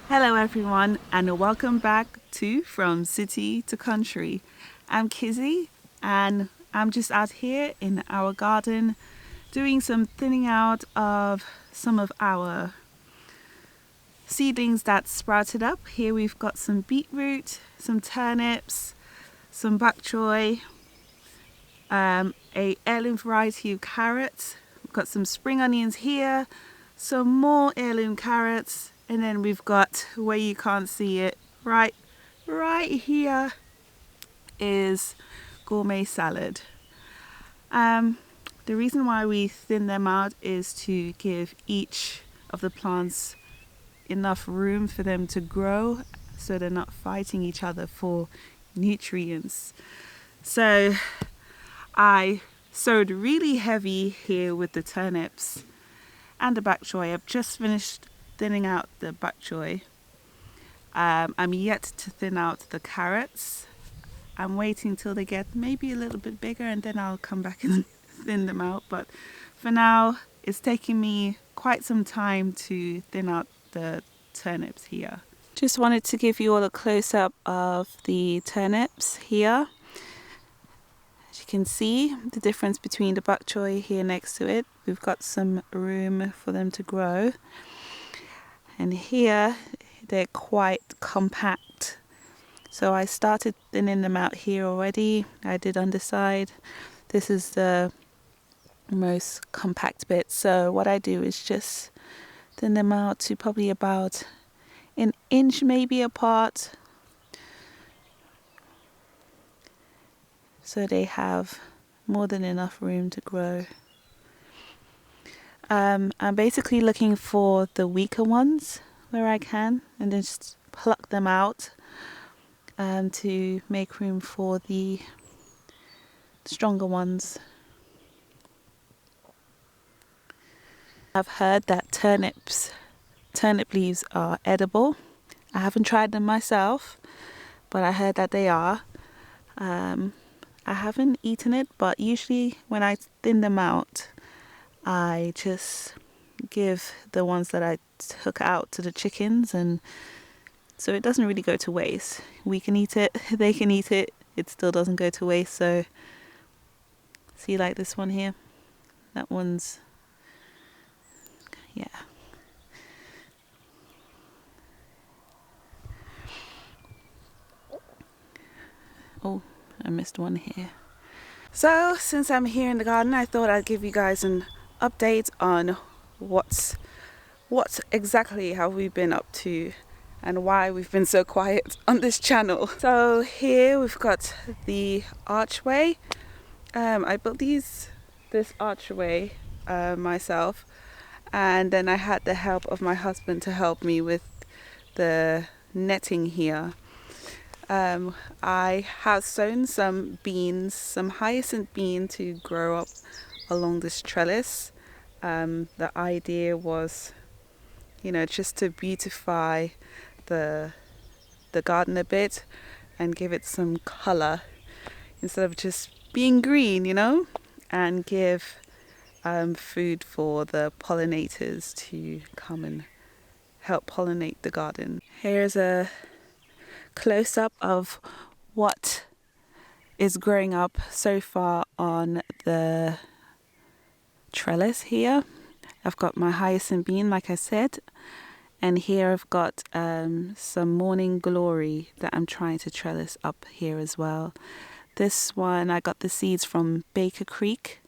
Hello everyone and welcome back to From City to Country. I'm Kizzy and I'm just out here in our garden doing some thinning out of some of our seedlings that sprouted up. Here we've got some beetroot, some turnips, some bok choy, a heirloom variety of carrots. We've got some spring onions here, some more heirloom carrots, and then we've got, where you can't see it, right here is gourmet salad. The reason why we thin them out is to give each of the plants enough room for them to grow so they're not fighting each other for nutrients. So I sowed really heavy here with the turnips and the bok choy. I've just finished thinning out the bok choy. I'm yet to thin out the carrots. I'm waiting till they get maybe a little bit bigger and then I'll come back and thin them out. But for now, it's taking me quite some time to thin out the turnips here. Just wanted to give you all a close-up of the turnips here. As you can see, the difference between the bok choy here next to it. We've got some room for them to grow. And here, they're quite compact. So I started thinning them out here already. I did underside. This is the most compact bit. So what I do is just thin them out to probably about an inch maybe apart. So they have more than enough room to grow. I'm basically looking for the weaker ones where I can and then just pluck them out to make room for the stronger ones. I've heard that turnip leaves are edible. I haven't tried them myself, but I heard that they are. I haven't eaten it, but usually when I thin them out, I just give the ones that I took out to the chickens, and so it doesn't really go to waste. We can eat it, they can eat it, it still doesn't go to waste. So see, like this one here, that one's, yeah. Oh, I missed one here. So since I'm here in the garden, I thought I'd give you guys an update on what exactly have we been up to and why we've been so quiet on this channel. So here we've got the archway. I built this archway myself, and then I had the help of my husband to help me with the netting here. I have sown some beans, some hyacinth bean, to grow up along this trellis. The idea was, just to beautify the garden a bit and give it some color instead of just being green, and give food for the pollinators to come and help pollinate the garden. Here's a close-up of what is growing up so far on the trellis here. I've got my hyacinth bean, like I said, and here I've got some morning glory that I'm trying to trellis up here as well. This one I got the seeds from Baker Creek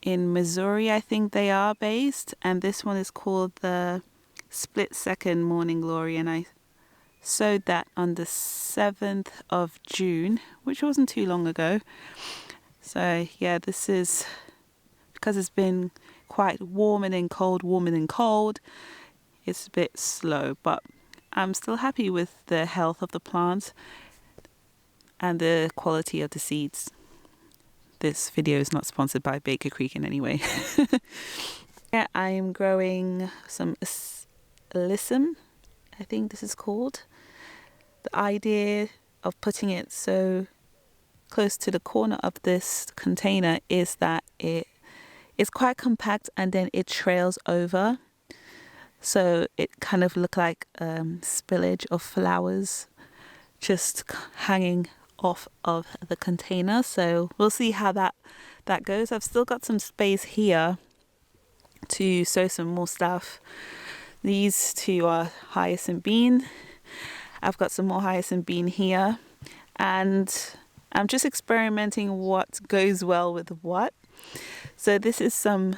in Missouri, I think they are based, and this one is called the Split Second Morning Glory, and I sowed that on the 7th of June, which wasn't too long ago. So yeah, this is because it's been quite warm and then cold. It's a bit slow, but I'm still happy with the health of the plants and the quality of the seeds. This video is not sponsored by Baker Creek in any way. Yeah, I am growing some alyssum, I think this is called. The idea of putting it so close to the corner of this container is that it is quite compact and then it trails over. So it kind of looked like spillage of flowers just hanging off of the container. So we'll see how that goes. I've still got some space here to sow some more stuff. These two are hyacinth bean. I've got some more hyacinth bean here, and I'm just experimenting what goes well with what. So this is some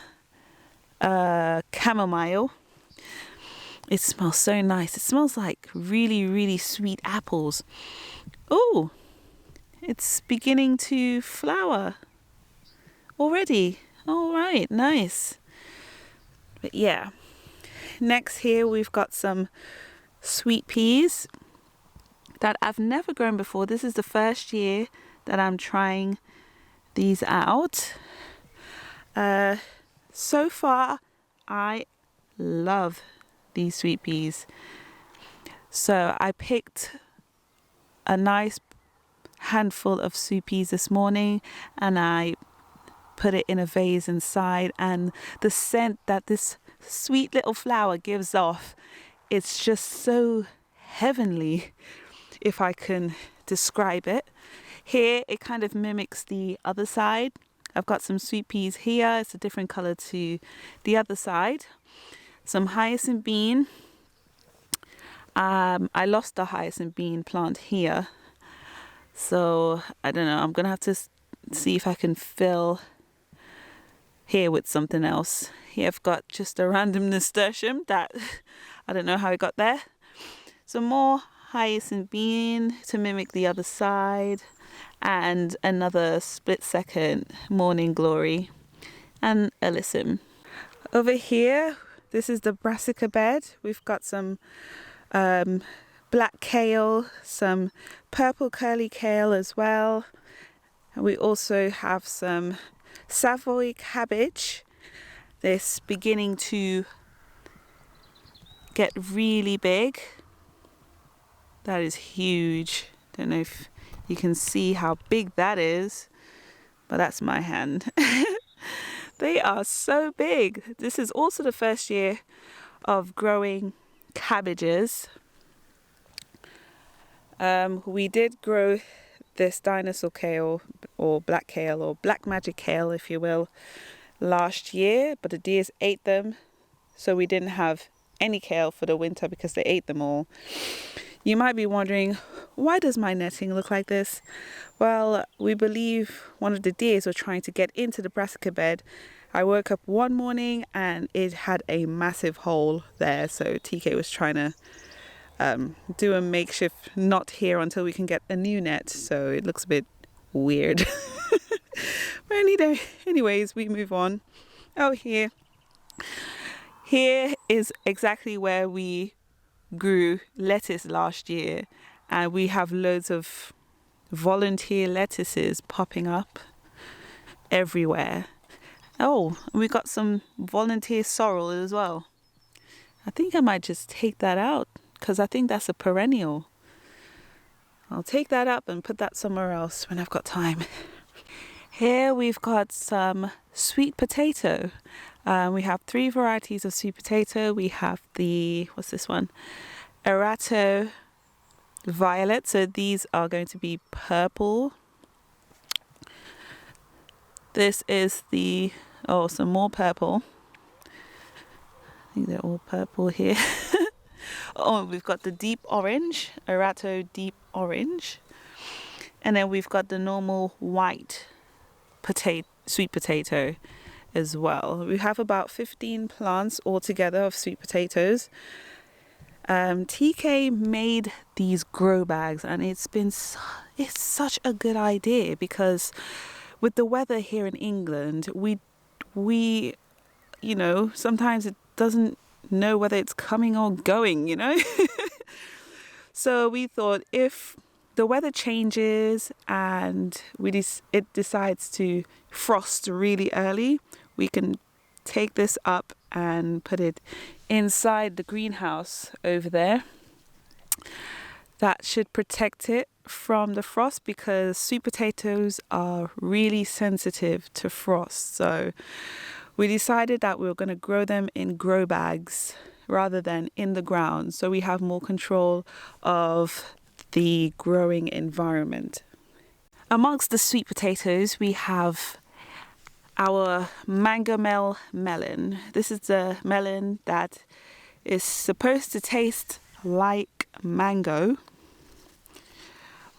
chamomile. It smells so nice. It smells like really, really sweet apples. Oh, it's beginning to flower already. All right, nice. But yeah, next here we've got some sweet peas that I've never grown before. This is the first year that I'm trying these out. So far, I love these sweet peas. So I picked a nice handful of sweet peas this morning and I put it in a vase inside, and the scent that this sweet little flower gives off, it's just so heavenly, if I can describe it. Here it kind of mimics the other side. I've got some sweet peas here. It's a different color to the other side. Some hyacinth bean. I lost the hyacinth bean plant here, so I don't know. I'm gonna have to see if I can fill here with something else. Here I've got just a random nasturtium that I don't know how it got there. Some more hyacinth bean to mimic the other side, and another split second morning glory and alyssum. Over here, this is the Brassica Bed. We've got some black kale, some purple curly kale as well, and we also have some Savoy cabbage. This beginning to get really big. That is huge. Don't know if you can see how big that is, but that's my hand. They are so big. This is also the first year of growing cabbages. We did grow this dinosaur kale, or black kale, or black magic kale if you will, last year, but the deers ate them, so we didn't have any kale for the winter because they ate them all. You might be wondering, why does my netting look like this? Well, we believe one of the deers were trying to get into the brassica bed. I woke up one morning and it had a massive hole there, so TK was trying to do a makeshift knot here until we can get a new net, so it looks a bit weird. But anyways, we move on. Oh, here is exactly where we grew lettuce last year, and we have loads of volunteer lettuces popping up everywhere. Oh, we got some volunteer sorrel as well. I think I might just take that out because I think that's a perennial. I'll take that up and put that somewhere else when I've got time. Here we've got some sweet potato. We have 3 varieties of sweet potato. We have the, what's this one? Erato violet. So these are going to be purple. This is the, oh, some more purple. I think they're all purple here. Oh, we've got the deep orange, Erato deep orange. And then we've got the normal white sweet potato as well. We have about 15 plants altogether of sweet potatoes. TK made these grow bags, and it's such a good idea because with the weather here in England, we you know, sometimes it doesn't know whether it's coming or going, you know. So we thought if the weather changes and it decides to frost really early, we can take this up and put it inside the greenhouse over there. That should protect it from the frost because sweet potatoes are really sensitive to frost. So we decided that we were going to grow them in grow bags rather than in the ground, so we have more control of the growing environment. Amongst the sweet potatoes, we have our melon. This is the melon that is supposed to taste like mango.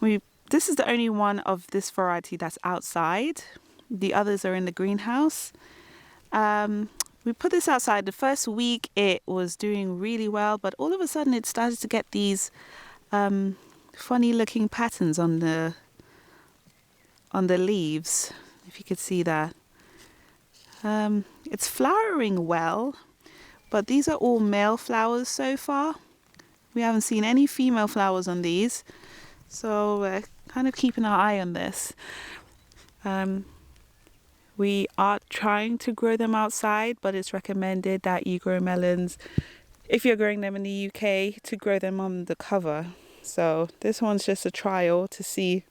This is the only one of this variety that's outside. The others are in the greenhouse. We put this outside. The first week it was doing really well, but all of a sudden it started to get these funny looking patterns on the leaves, if you could see that. It's flowering well, but these are all male flowers so far. We haven't seen any female flowers on these, so we're kind of keeping our eye on this. We are trying to grow them outside, but it's recommended that you grow melons, if you're growing them in the UK, to grow them on the cover. So this one's just a trial to see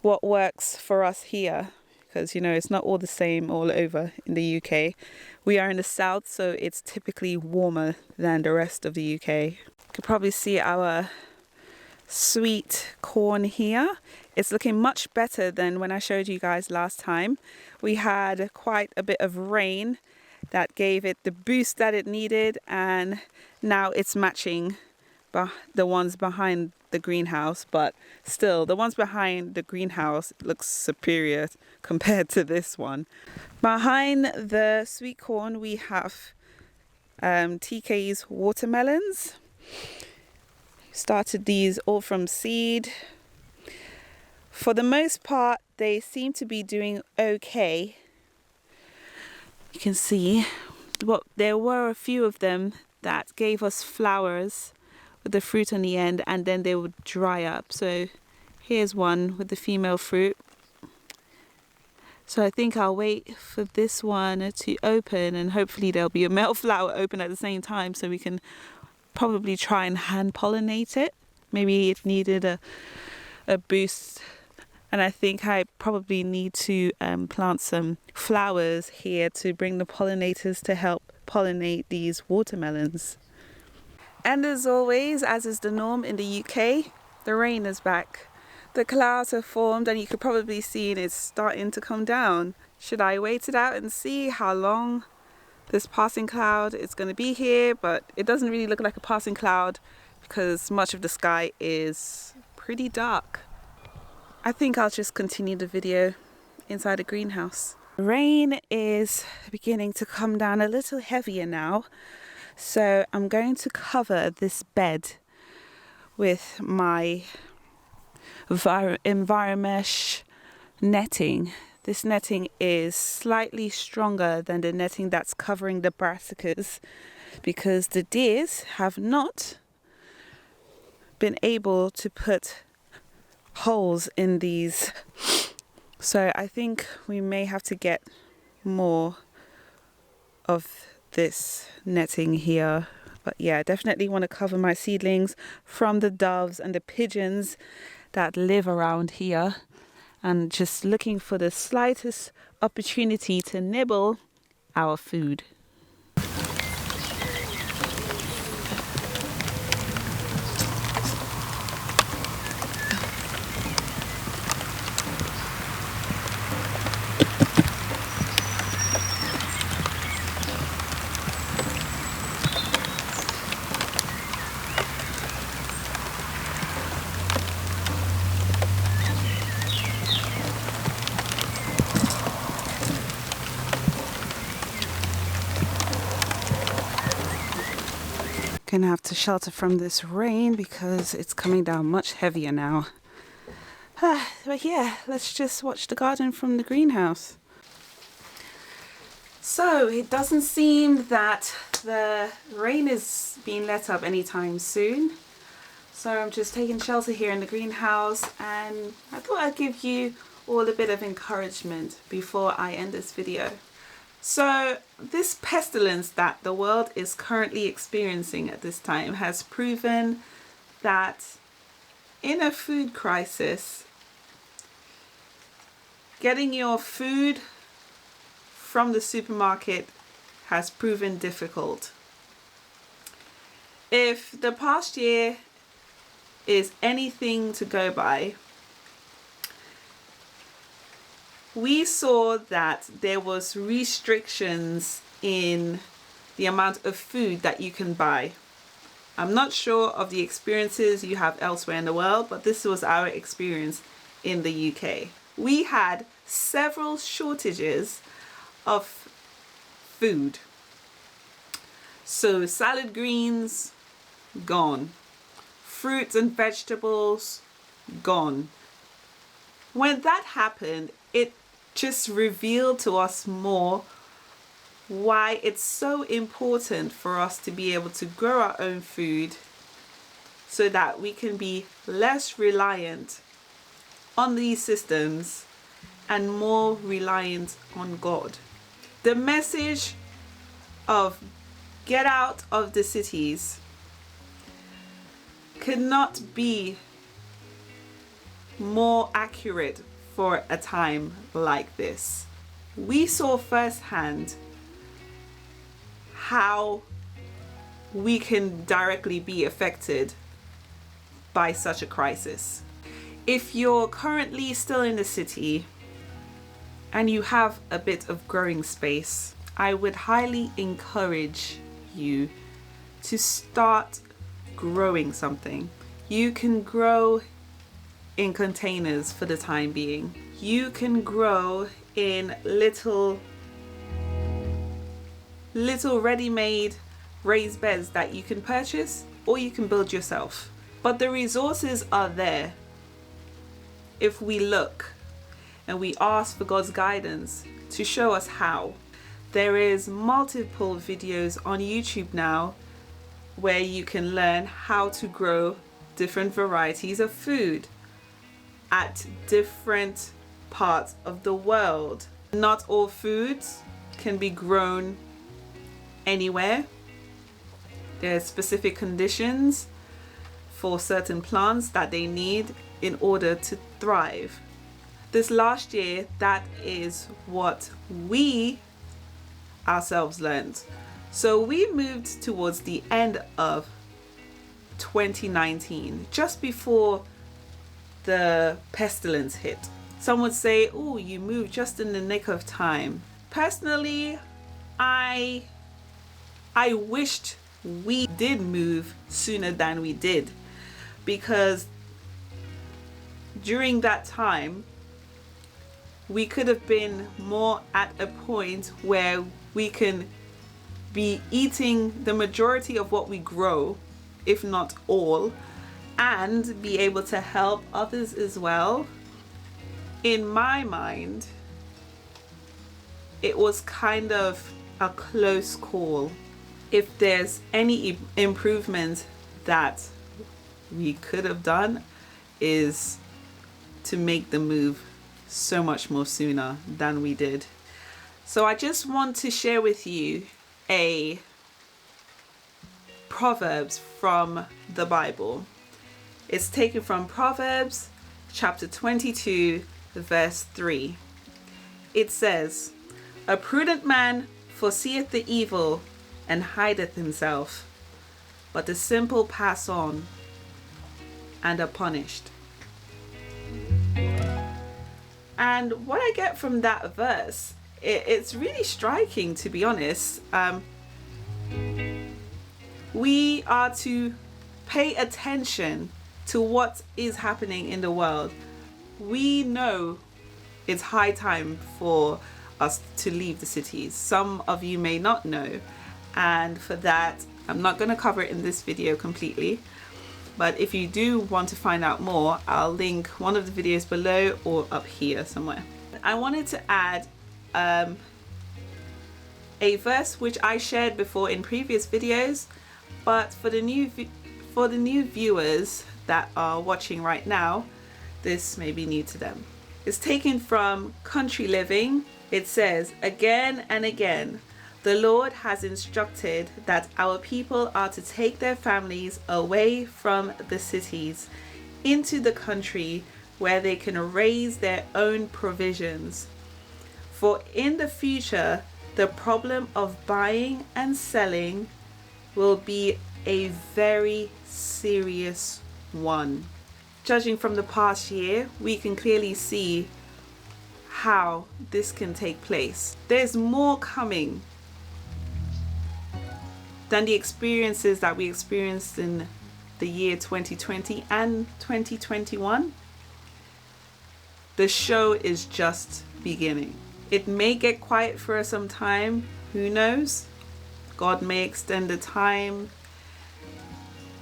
what works for us here, because it's not all the same all over in the UK. We are in the south, so it's typically warmer than the rest of the UK. You could probably see our sweet corn here. It's looking much better than when I showed you guys last time. We had quite a bit of rain that gave it the boost that it needed, and now it's matching the ones behind the greenhouse, but still the ones behind the greenhouse looks superior compared to this one. Behind the sweet corn we have TK's watermelons. Started these all from seed. For the most part they seem to be doing okay. You can see there were a few of them that gave us flowers with the fruit on the end, and then they would dry up. So here's one with the female fruit. So I think I'll wait for this one to open, and hopefully there'll be a male flower open at the same time, so we can probably try and hand pollinate it. Maybe it needed a boost, and I think I probably need to plant some flowers here to bring the pollinators to help pollinate these watermelons. And as always, as is the norm in the UK, the rain is back. The clouds have formed, and you could probably see it's starting to come down. Should I wait it out and see how long this passing cloud is going to be here? But it doesn't really look like a passing cloud because much of the sky is pretty dark. I think I'll just continue the video inside the greenhouse. Rain is beginning to come down a little heavier now, so I'm going to cover this bed with my Enviromesh netting. This netting is slightly stronger than the netting that's covering the brassicas, because the deers have not been able to put holes in these, so I think we may have to get more of this netting here. But yeah, definitely want to cover my seedlings from the doves and the pigeons that live around here, and just looking for the slightest opportunity to nibble our food. Gonna have to shelter from this rain because it's coming down much heavier now. But yeah, let's just watch the garden from the greenhouse. So it doesn't seem that the rain is being let up anytime soon. So I'm just taking shelter here in the greenhouse, and I thought I'd give you all a bit of encouragement before I end this video. So this pestilence that the world is currently experiencing at this time has proven that in a food crisis, getting your food from the supermarket has proven difficult. If the past year is anything to go by, we saw that there was restrictions in the amount of food that you can buy. I'm not sure of the experiences you have elsewhere in the world, but this was our experience in the UK. We had several shortages of food. So salad greens, gone. Fruits and vegetables, gone. When that happened, it just revealed to us more why it's so important for us to be able to grow our own food so that we can be less reliant on these systems and more reliant on God. The message of get out of the cities could not be more accurate for a time like this. We saw firsthand how we can directly be affected by such a crisis. If you're currently still in the city and you have a bit of growing space, I would highly encourage you to start growing something. You can grow in containers for the time being. You can grow in little ready-made raised beds that you can purchase or you can build yourself. But the resources are there if we look and we ask for God's guidance to show us how. There is multiple videos on YouTube now where you can learn how to grow different varieties of food at different parts of the world. Not all foods can be grown anywhere. There are specific conditions for certain plants that they need in order to thrive. This last year, that is what we ourselves learned. So we moved towards the end of 2019, just before the pestilence hit. Some would say, oh, you moved just in the nick of time. Personally, I wished we did move sooner than we did, because during that time we could have been more at a point where we can be eating the majority of what we grow, if not all, and be able to help others as well. In my mind, it was kind of a close call. If there's any improvement that we could have done, is to make the move so much more sooner than we did. So I just want to share with you a Proverbs from the Bible. It's taken from Proverbs chapter 22 verse 3. It says, "A prudent man foreseeth the evil and hideth himself, but the simple pass on and are punished." And what I get from that verse, it's really striking, to be honest. We are to pay attention to what is happening in the world. We know it's high time for us to leave the cities. Some of you may not know, and for that I'm not going to cover it in this video completely, but if you do want to find out more, I'll link one of the videos below or up here somewhere. I wanted to add a verse which I shared before in previous videos, but for the new viewers that are watching right now, this may be new to them. It's taken from Country Living. It says, "Again and again, the Lord has instructed that our people are to take their families away from the cities into the country where they can raise their own provisions. For in the future, the problem of buying and selling will be a very serious one. Judging from the past year, we can clearly see how this can take place. There's more coming than the experiences that we experienced in the year 2020 and 2021. The show is just beginning. It may get quiet for some time, who knows? God may extend the time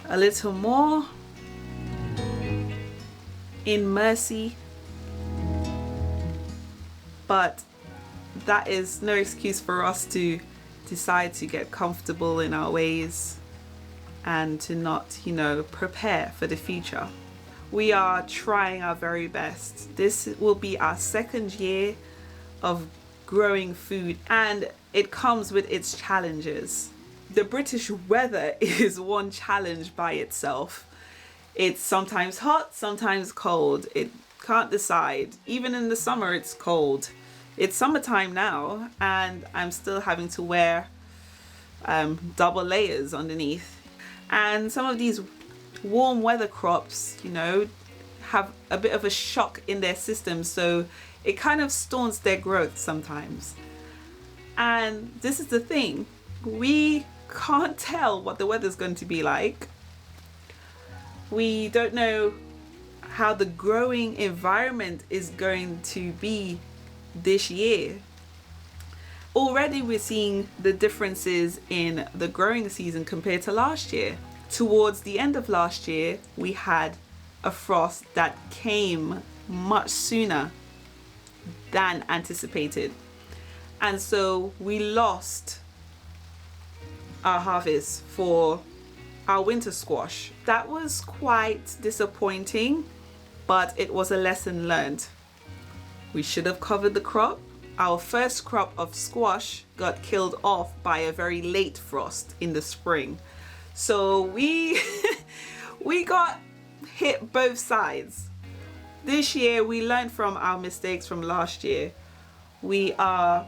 a little more in mercy, but that is no excuse for us to decide to get comfortable in our ways and to not, prepare for the future. We are trying our very best. This will be our second year of growing food, and it comes with its challenges. The British weather is one challenge by itself. It's sometimes hot, sometimes cold. It can't decide. Even in the summer, it's cold. It's summertime now, and I'm still having to wear double layers underneath. And some of these warm weather crops, have a bit of a shock in their system, so it kind of stunts their growth sometimes. And this is the thing, we can't tell what the weather's going to be like. We don't know how the growing environment is going to be this year. Already we're seeing the differences in the growing season compared to last year. Towards the end of last year, we had a frost that came much sooner than anticipated. And so we lost our harvest for our winter squash. That was quite disappointing, but it was a lesson learned. We should have covered the crop. Our first crop of squash got killed off by a very late frost in the spring. So we got hit both sides. This year we learned from our mistakes from last year. We are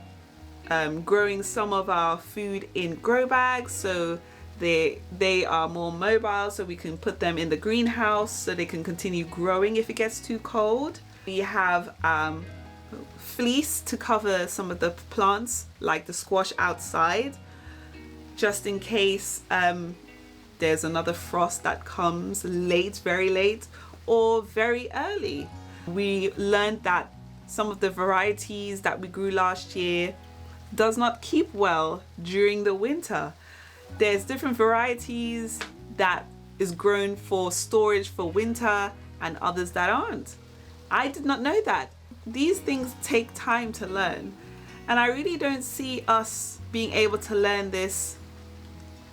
growing some of our food in grow bags, so they are more mobile, so we can put them in the greenhouse so they can continue growing if it gets too cold. We have fleece to cover some of the plants like the squash outside, just in case there's another frost that comes late, very late, or very early. We learned that some of the varieties that we grew last year does not keep well during the winter. There's different varieties that is grown for storage for winter and others that aren't. I did not know that. These things take time to learn, and I really don't see us being able to learn this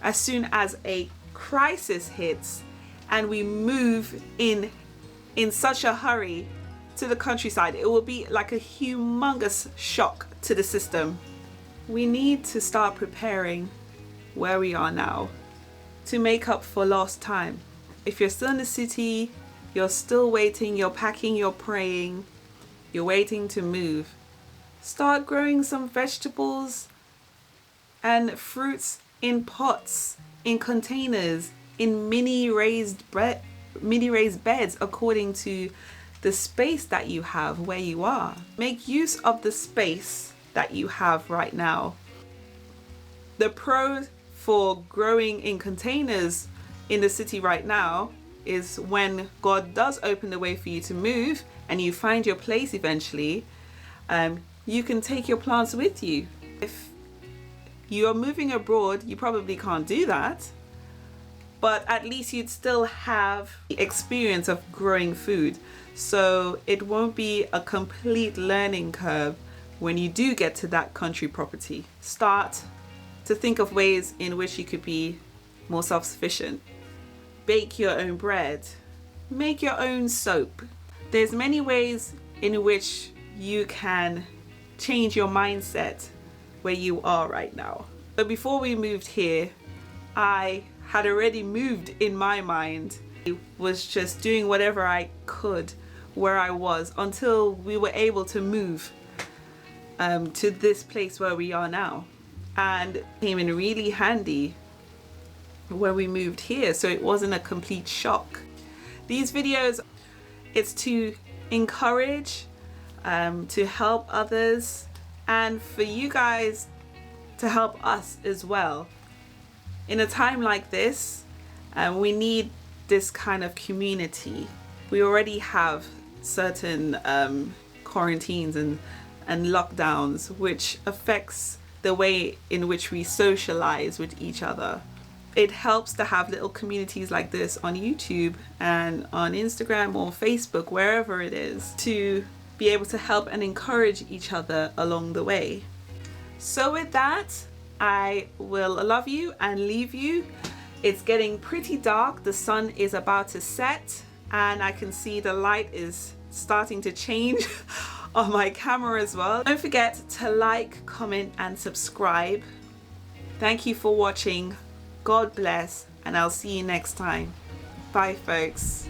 as soon as a crisis hits and we move in such a hurry to the countryside. It will be like a humongous shock to the system. We need to start preparing where we are now to make up for lost time. If you're still in the city, you're still waiting, you're packing, you're praying, you're waiting to move, start growing some vegetables and fruits in pots, in containers, in mini raised beds according to the space that you have where you are. Make use of the space that you have right now. The pro for growing in containers in the city right now is when God does open the way for you to move and you find your place eventually, you can take your plants with you. If you are moving abroad, you probably can't do that, but at least you'd still have the experience of growing food. So it won't be a complete learning curve when you do get to that country property. Start to think of ways in which you could be more self-sufficient. Bake your own bread. Make your own soap. There's many ways in which you can change your mindset where you are right now. But before we moved here, I had already moved in my mind. I was just doing whatever I could where I was until we were able to move to this place where we are now. And it came in really handy when we moved here, so it wasn't a complete shock. These videos, it's to encourage, to help others, and for you guys to help us as well. In a time like this, we need this kind of community. We already have certain quarantines and lockdowns, which affects the way in which we socialize with each other. It helps to have little communities like this on YouTube and on Instagram or Facebook, wherever it is, to be able to help and encourage each other along the way. So with that, I will love you and leave you. It's getting pretty dark. The sun is about to set and I can see the light is starting to change on my camera as well. Don't forget to like, comment and subscribe. Thank you for watching. God bless, and I'll see you next time. Bye, folks.